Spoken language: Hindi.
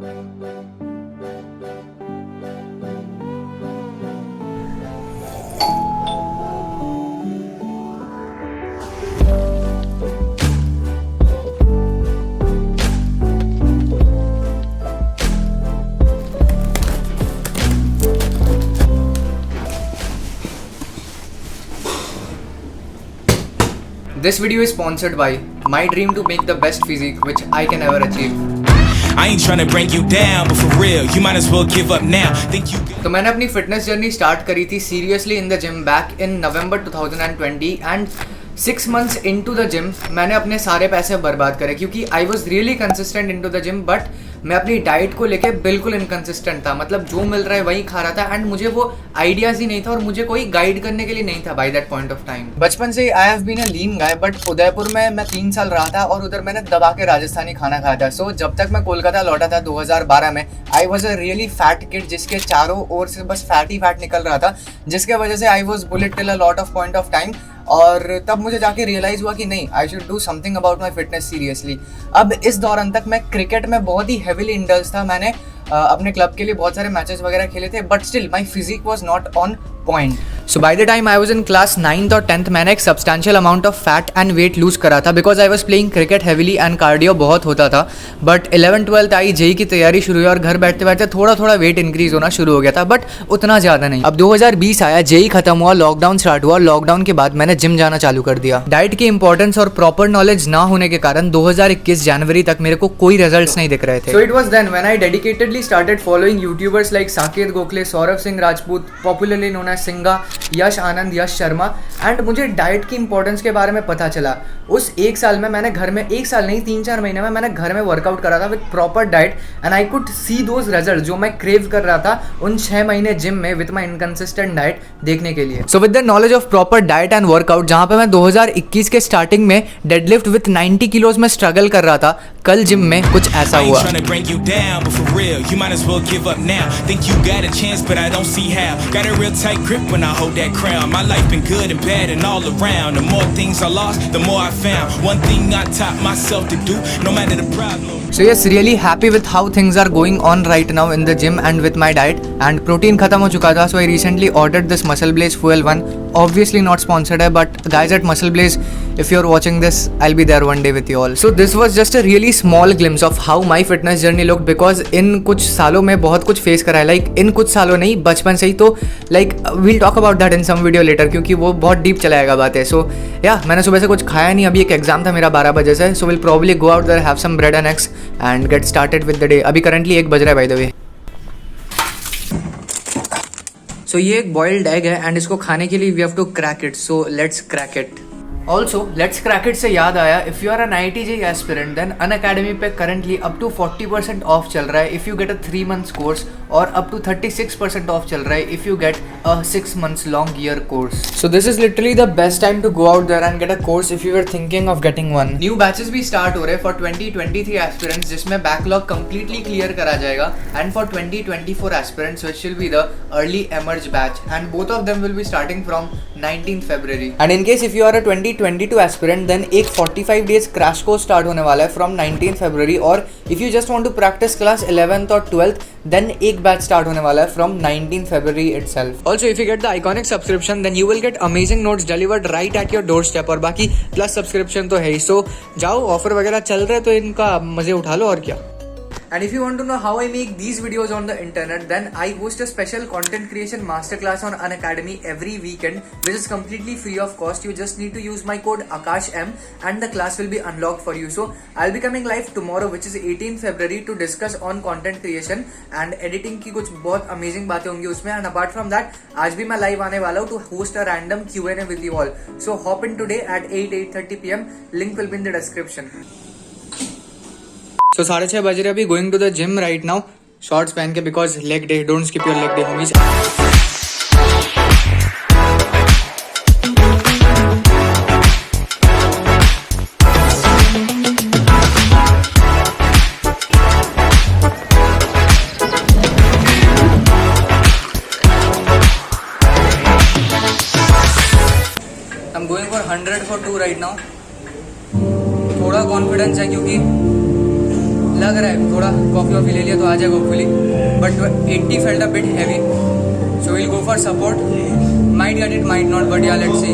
This video is sponsored by my dream to make the best physique which I can ever achieve. I ain't trying to bring you down, but for real, you might as well give up now. Think you तो मैंने अपनी फिटनेस जर्नी स्टार्ट करी थी seriously in the gym back in November 2020 and 6 months into the gym मैंने अपने सारे पैसे बर्बाद करे क्योंकि I was really consistent into the gym but मैं अपनी डाइट को लेके बिल्कुल इनकंसिस्टेंट था. मतलब जो मिल रहा है वही खा रहा था एंड मुझे वो आइडियाज ही नहीं था और मुझे कोई गाइड करने के लिए नहीं था by that point of time. बचपन से I have been a lean guy but Udaipur में मैं 3 साल रहा था और उधर मैंने दबा के राजस्थानी खाना खाया था. सो जब तक मैं कोलकाता लौटा था 2012 में I was a really fat kid जिसके चारों ओर से बस फैट ही फैट निकल रहा था जिसके वजह से I was bullet till a lot of point of time. और तब मुझे जाके रियलाइज हुआ कि नहीं I should do something about my fitness seriously. अब इस दौरान तक मैं क्रिकेट में बहुत ही हेविली इंडल्ज था. मैंने अपने क्लब के लिए बहुत सारे मैचेस वगैरह खेले थे but still my physique was not on point. So by the time I was in class 9th और 10th मैंने एक substantial amount of fat and weight lose करा था because I was playing cricket heavily and cardio बहुत होता था. बट 11th-12th आई जेई की तैयारी शुरू हुई और घर बैठते बैठते थोड़ा थोड़ा वेट इंक्रीज होना शुरू हो गया था बट उतना ज़्यादा नहीं. अब 2020 आया, जेई खत्म हुआ, लॉकडाउन स्टार्ट हुआ. लॉकडाउन के बाद मैंने जिम जाना चालू कर दिया. डाइट की इंपॉर्टेंस और प्रॉपर नॉलेज ना होने के कारण 2021 जनवरी तक मेरे को कोई रिजल्ट्स नहीं दिख रहे थे. So it was then when I dedicatedly started following YouTubers like Saket Gokhale, Saurabh Singh Rajput, popularly known as Singha, Yash Anand, Yash Sharma and मुझे डाइट की इंपॉर्टेंस के बारे में पता चला. उस एक साल में मैंने घर में, एक साल नहीं 3-4 महीने में मैंने घर में वर्कआउट करा था with proper diet and I could see those result जो मैं क्रेव कर रहा था उन 6 महीने जिम में विद माई इनकंसिस्टेंट डाइट देखने के लिए. So with the knowledge of proper diet and workout जहाँ पे मैं 2021 के स्टार्टिंग में डेडलिफ्ट विथ 90 किलोज में स्ट्रगल कर रहा था, कल जिम में कुछ ऐसा हुआ. My life been good and bad and all around. The more things I lost, the more I found. One thing I taught myself to do, no matter the problem. So yes, really happy with how things are going on right now in the gym and with my diet. And protein खत्म हो चुका था, so I recently ordered this Muscle Blaze Fuel 1. Obviously not sponsored है, but guys at Muscle Blaze, if you're watching this, I'll be there one day with you all. So this was just a really small glimpse of how my fitness journey looked because इन कुछ सालों में बहुत कुछ फेस करा है. Like इन कुछ सालों नहीं, बचपन से ही. तो like we'll talk about that in some video later क्योंकि वो बहुत डीप चलाएगा बातें. So yeah, मैंने सुबह से कुछ खाया नहीं. अभी एक एग्जाम था मेरा 12 बजे से. So we'll probably go out there, have some bread and eggs and get started with the day. अभी currently 1 बज रहा है by the way. So ये एक बॉइल्ड एग है एंड इसको खाने के लिए we have to crack it. So let's crack it. Also let's crack it से याद आया, if you are an IIT-JEE aspirant then Unacademy पे करंटली अप टू 40% ऑफ चल रहा है if you get a 3 months course और अप टू 36% ऑफ चल रहा है if you get a 6 months long year course. So this is literally the best time to go out there and get a course if you are thinking of getting one. New batches भी स्टार्ट हो रहे हैं फॉर 2023 एस्पिरेंट्स जिसमें बैकलॉग कंप्लीटली क्लियर करा जाएगा and for 2024 aspirants which will be the early emerge batch and both of them will be starting from 19th February. And in case if you are a 2022 aspirant then एक 45 days क्रैश कोर्स स्टार्ट होने वाला है फ्रॉम 19th February. और if you just want to practice class 11th और 12th देन एक बैच स्टार्ट होने वाला है from 19th February itself. Also if you get the iconic subscription then you will get amazing notes delivered right at your doorstep. और बाकी प्लस सब्सक्रिप्शन तो है ही. सो जाओ, ऑफर वगैरह चल रहे तो इनका मजे उठा लो और क्या. And if you want to know how I make these videos on the internet, then I host a special content creation masterclass on Unacademy every weekend, which is completely free of cost. You just need to use my code AkashM and the class will be unlocked for you. So I'll be coming live tomorrow, which is 18th February, to discuss on content creation and editing की कुछ बहुत amazing बातें होंगी उसमें. And apart from that, आज भी मैं live आने वाला हूँ to host a random Q&A with you all. So hop in today at 8:30 PM. Link will be in the description. So 6:30 बज रहे अभी. Going to the gym right now, shorts पहन के because leg day. Don't skip your leg day homies. I'm going for 100 for 2 right now. थोड़ा कॉन्फिडेंस है क्योंकि लग रहा है थोड़ा कॉफ़ी वॉफ़ी ले लिया तो आ जाएगा hopefully, but 80 felt a bit heavy, so will go for support, might get it might not, but या लेट्स सी.